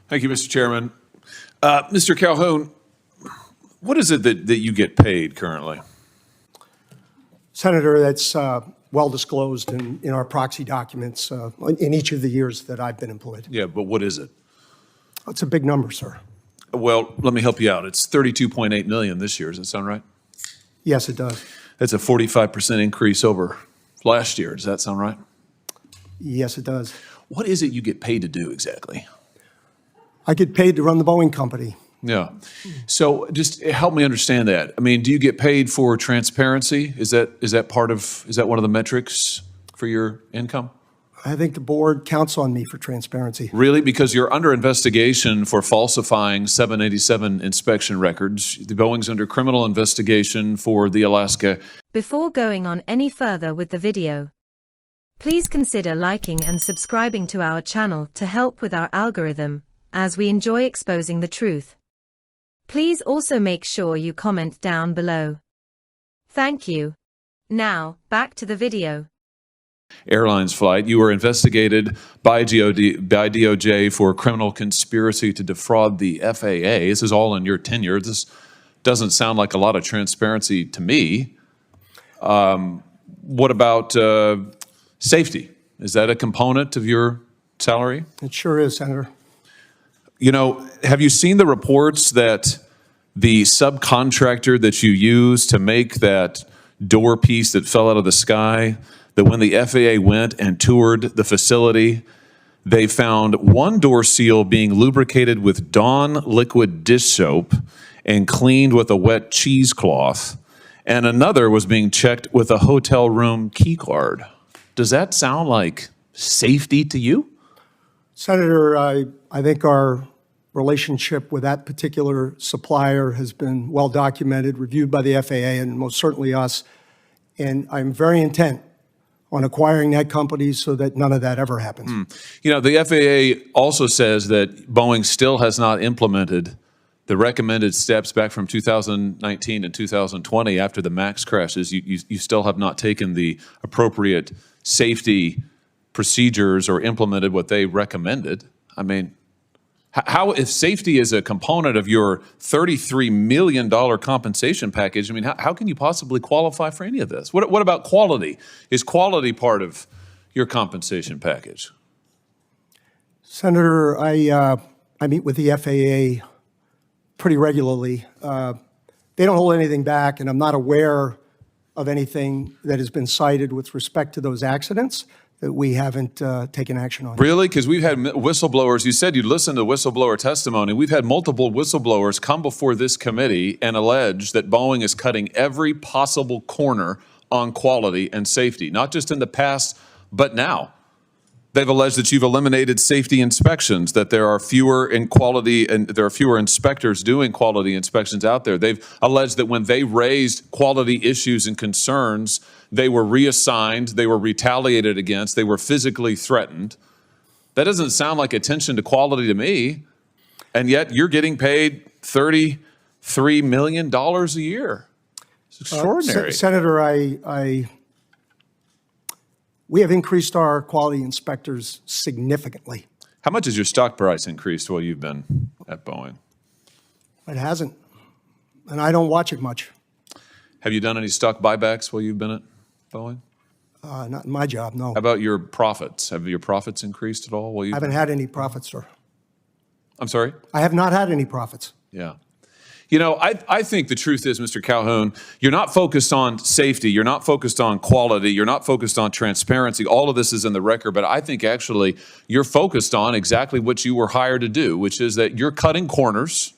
Thank you, Mr. Chairman. Mr. Calhoun, what is it that you get paid currently? Senator, that's well disclosed in our proxy documents in each of the years that I've been employed. Yeah, but what is it? It's a big number, sir. Well, let me help you out. It's $32.8 million this year. Does that sound right? Yes, it does. That's a 45% increase over last year. Does that sound right? Yes, it does. What is it you get paid to do exactly? I get paid to run the Boeing company. Yeah. So just help me understand that. I mean, do you get paid for transparency? Is that one of the metrics for your income? I think the board counts on me for transparency. Really? Because you're under investigation for falsifying 787 inspection records. The Boeing's under criminal investigation for the Alaska. Before going on any further with the video, please consider liking and subscribing to our channel to help with our algorithm, as we enjoy exposing the truth. Please also make sure you comment down below. Thank you. Now, back to the video. Airlines flight. You were investigated by DOJ for criminal conspiracy to defraud the FAA. This is all in your tenure. This doesn't sound like a lot of transparency to me. What about safety? Is that a component of your salary? It sure is, Senator. You know, have you seen the reports that the subcontractor that you used to make that door piece that fell out of the sky, that when the FAA went and toured the facility, they found one door seal being lubricated with Dawn liquid dish soap and cleaned with a wet cheesecloth, and another was being checked with a hotel room key card? Does that sound like safety to you? Senator, I think our relationship with that particular supplier has been well documented, reviewed by the FAA and most certainly us, and I'm very intent on acquiring that company so that none of that ever happens. You know, the FAA also says that Boeing still has not implemented the recommended steps back from 2019 and 2020 after the MAX crashes. You still have not taken the appropriate safety procedures or implemented what they recommended. I mean, how, if safety is a component of your $33 million compensation package, I mean, how can you possibly qualify for any of this? What about quality? Is quality part of your compensation package? Senator, I meet with the FAA pretty regularly. They don't hold anything back, and I'm not aware of anything that has been cited with respect to those accidents that we haven't taken action on. Really? Because we've had whistleblowers. You said you'd listen to whistleblower testimony. We've had multiple whistleblowers come before this committee and allege that Boeing is cutting every possible corner on quality and safety, not just in the past, but now. They've alleged that you've eliminated safety inspections, that there are fewer in quality and there are fewer inspectors doing quality inspections out there. They've alleged that when they raised quality issues and concerns, they were reassigned, they were retaliated against, they were physically threatened. That doesn't sound like attention to quality to me. And yet you're getting paid $33 million a year. It's extraordinary. Senator, we have increased our quality inspectors significantly. How much has your stock price increased while you've been at Boeing? It hasn't, and I don't watch it much. Have you done any stock buybacks while you've been at Boeing? Not in my job, no. How about your profits? Have your profits increased at all? I haven't had any profits, sir. I'm sorry? I have not had any profits. Yeah. You know, I think the truth is, Mr. Calhoun, you're not focused on safety, you're not focused on quality, you're not focused on transparency. All of this is in the record, but I think actually you're focused on exactly what you were hired to do, which is that you're cutting corners,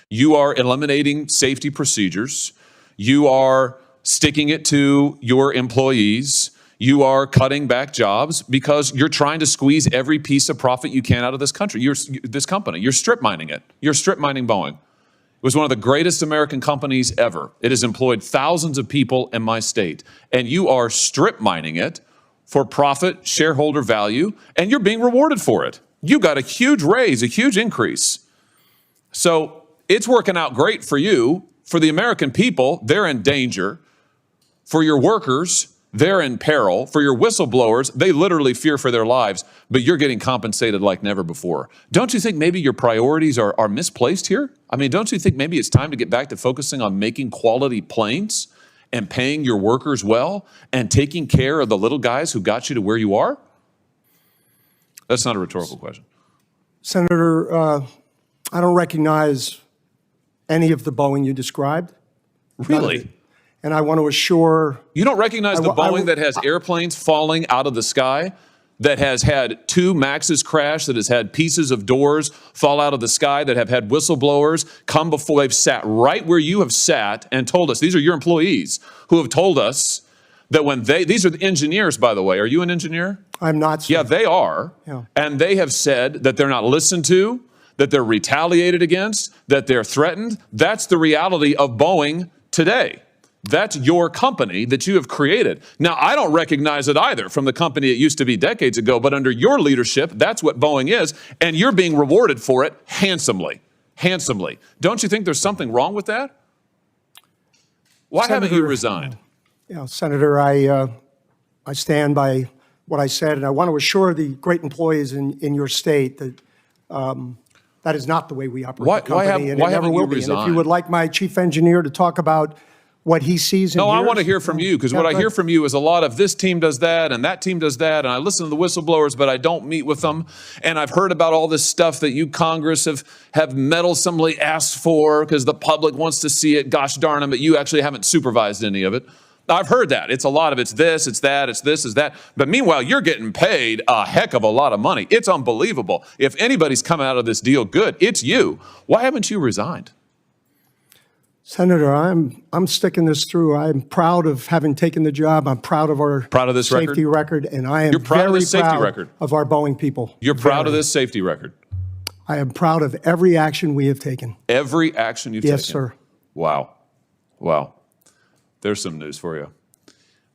you are eliminating safety procedures, you are sticking it to your employees, you are cutting back jobs because you're trying to squeeze every piece of profit you can out of this country, this company. You're strip mining it. You're strip mining Boeing. It was one of the greatest American companies ever. It has employed thousands of people in my state. And you are strip mining it for profit, shareholder value, and you're being rewarded for it. You got a huge raise, a huge increase. So it's working out great for you. For the American people, they're in danger. For your workers, they're in peril. For your whistleblowers, they literally fear for their lives, but you're getting compensated like never before. Don't you think maybe your priorities are misplaced here? I mean, don't you think maybe it's time to get back to focusing on making quality planes and paying your workers well and taking care of the little guys who got you to where you are? That's not a rhetorical question. Senator, I don't recognize any of the Boeing you described. Really? And I want to assure... You don't recognize the Boeing that has airplanes falling out of the sky, that has had 2 Maxes crash, that has had pieces of doors fall out of the sky, that have had whistleblowers come before. They've sat right where you have sat and told us, these are your employees who have told us that when these are the engineers, by the way. Are you an engineer? I'm not, sir. Yeah, they are. Yeah. And they have said that they're not listened to, that they're retaliated against, that they're threatened. That's the reality of Boeing today. That's your company that you have created. Now, I don't recognize it either from the company it used to be decades ago, but under your leadership, that's what Boeing is, and you're being rewarded for it handsomely, handsomely. Don't you think there's something wrong with that? Why haven't you resigned? Yeah, Senator, I stand by what I said, and I want to assure the great employees in your state that that is not the way we operate the company, and it never will be. And if you would like my chief engineer to talk about what he sees and No, hears, I want to hear from you, because what I hear from you is a lot of this team does that and that team does that, and I listen to the whistleblowers, but I don't meet with them. And I've heard about all this stuff that you Congress have meddlesomely asked for because the public wants to see it. Gosh darn them, but you actually haven't supervised any of it. I've heard that. It's a lot of it's this, it's that, it's this, it's that. But meanwhile, you're getting paid a heck of a lot of money. It's unbelievable. If anybody's coming out of this deal good, it's you. Why haven't you resigned? Senator, I'm sticking this through. I'm proud of having taken the job. I'm proud of our this safety record, and I am You're proud of very this safety proud record. of our Boeing people. You're proud of this safety record. I am proud of every action we have taken. Every action you've taken? Yes, sir. Wow. Wow. There's some news for you.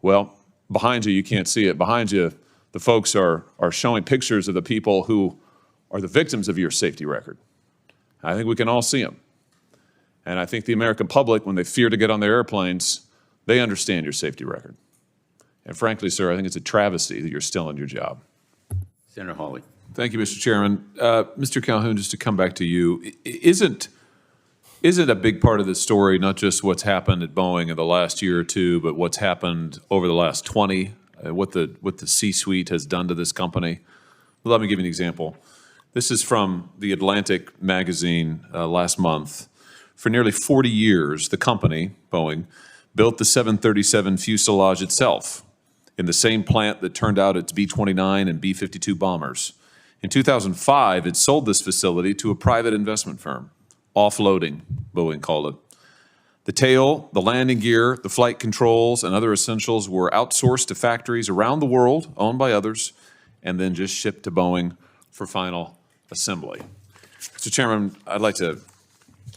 Well, behind you can't see it. Behind you, the folks are showing pictures of the people who are the victims of your safety record. I think we can all see them. And I think the American public, when they fear to get on their airplanes, they understand your safety record. And frankly, sir, I think it's a travesty that you're still in your job. Senator Hawley. Thank you, Mr. Chairman. Mr. Calhoun, just to come back to you, isn't a big part of this story not just what's happened at Boeing in the last year or two, but what's happened over the last 20, what the C-suite has done to this company? Let me give you an example. This is from the Atlantic magazine last month. For nearly 40 years, the company, Boeing, built the 737 fuselage itself in the same plant that turned out its B-29 and B-52 bombers. In 2005, it sold this facility to a private investment firm. Offloading, Boeing called it. The tail, the landing gear, the flight controls, and other essentials were outsourced to factories around the world, owned by others, and then just shipped to Boeing for final assembly. Mr. Chairman, I'd like to,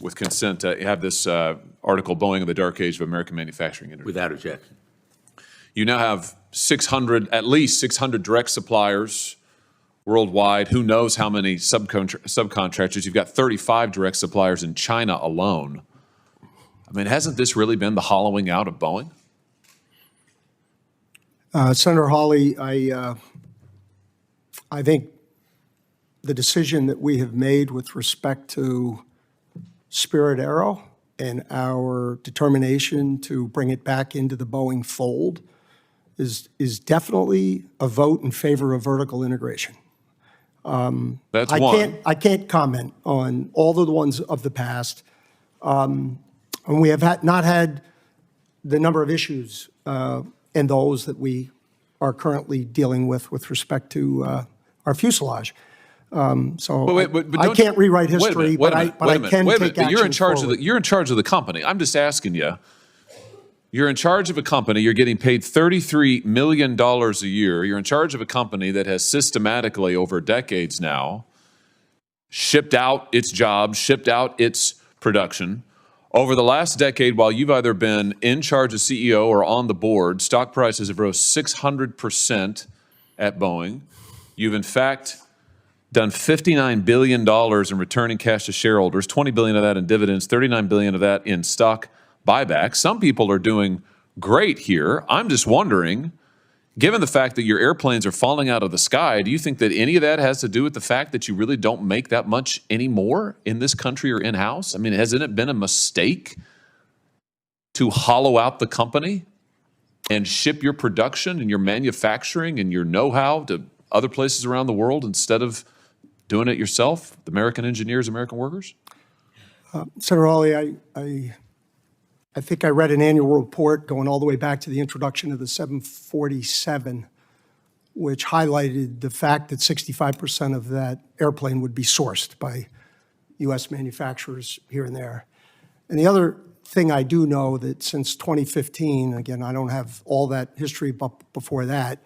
with consent, have this article, Boeing in the Dark Age of American Manufacturing Industry. Without objection. You now have at least 600 direct suppliers worldwide. Who knows how many subcontractors? You've got 35 direct suppliers in China alone. I mean, hasn't this really been the hollowing out of Boeing? Senator Hawley, I think the decision that we have made with respect to Spirit Aero and our determination to bring it back into the Boeing fold is definitely a vote in favor of vertical integration. That's one. I can't comment on all of the ones of the past. And we have not had the number of issues in those that we are currently dealing with respect to our fuselage. So I can't rewrite history, but I can take action forward. You're in charge of the company. I'm just asking you. You're in charge of a company. You're getting paid $33 million a year. You're in charge of a company that has systematically, over decades now, shipped out its jobs, shipped out its production. Over the last decade, while you've either been in charge as CEO or on the board, stock prices have rose 600% at Boeing. You've, in fact, done $59 billion in returning cash to shareholders, $20 billion of that in dividends, $39 billion of that in stock buyback. Some people are doing great here. I'm just wondering, given the fact that your airplanes are falling out of the sky, do you think that any of that has to do with the fact that you really don't make that much anymore in this country or in-house? I mean, hasn't it been a mistake to hollow out the company and ship your production and your manufacturing and your know-how to other places around the world instead of doing it yourself, the American engineers, American workers? Senator Hawley, I think I read an annual report going all the way back to the introduction of the 747, which highlighted the fact that 65% of that airplane would be sourced by U.S. manufacturers here and there. And the other thing I do know that since 2015, again, I don't have all that history, but before that,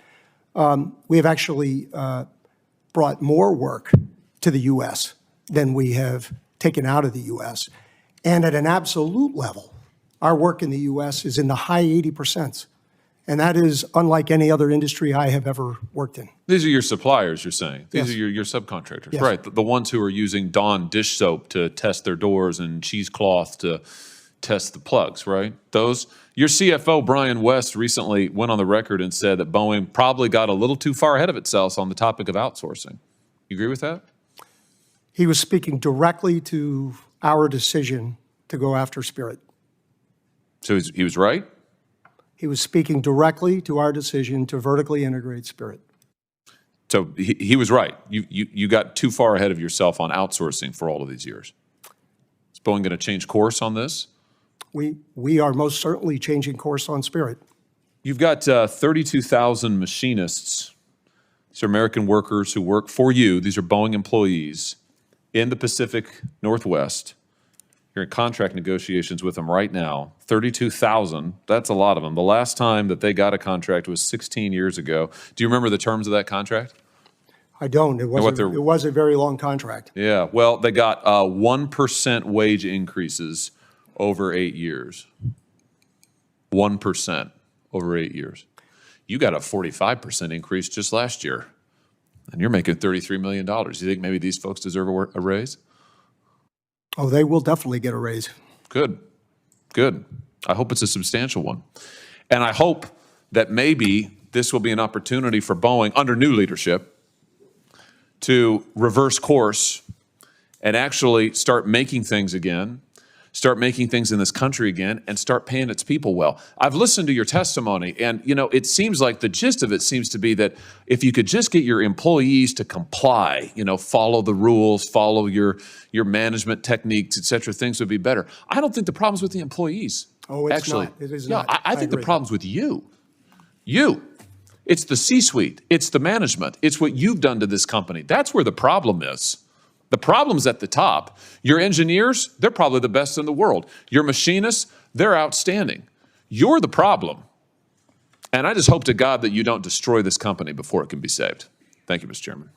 we have actually brought more work to the U.S. than we have taken out of the U.S. And at an absolute level, our work in the U.S. is in the high 80%. And that is unlike any other industry I have ever worked in. These are your suppliers, you're saying? These Yes. are your subcontractors, Yes. right? The ones who are using Dawn dish soap to test their doors and cheesecloth to test the plugs, right? Those. Your CFO, Brian West, recently went on the record and said that Boeing probably got a little too far ahead of itself on the topic of outsourcing. You agree with that? He was speaking directly to our decision to go after Spirit. So he was right? He was speaking directly to our decision to vertically integrate Spirit. So he was right. You got too far ahead of yourself on outsourcing for all of these years. Is Boeing going to change course on this? We are most certainly changing course on Spirit. You've got 32,000 machinists. These are American workers who work for you. These are Boeing employees in the Pacific Northwest. You're in contract negotiations with them right now. 32,000, that's a lot of them. The last time that they got a contract was 16 years ago. Do you remember the terms of that contract? I don't. It was a very long contract. Yeah, well, they got 1% wage increases over 8 years. 1% over 8 years. You got a 45% increase just last year, and you're making $33 million. You think maybe these folks deserve a raise? Oh, they will definitely get a raise. Good, good. I hope it's a substantial one. And I hope that maybe this will be an opportunity for Boeing, under new leadership, to reverse course and actually start making things again, start making things in this country again, and start paying its people well. I've listened to your testimony, and it seems like the gist of it seems to be that if you could just get your employees to comply, follow the rules, follow your management techniques, et cetera, things would be better. I don't think the problem's with the employees. Oh, it's actually. not. It is Yeah, not. I think the agree. problem's with you. You. It's the C-suite. It's the management. It's what you've done to this company. That's where the problem is. The problem's at the top. Your engineers, they're probably the best in the world. Your machinists, they're outstanding. You're the problem. And I just hope to God that you don't destroy this company before it can be saved. Thank you, Mr. Chairman.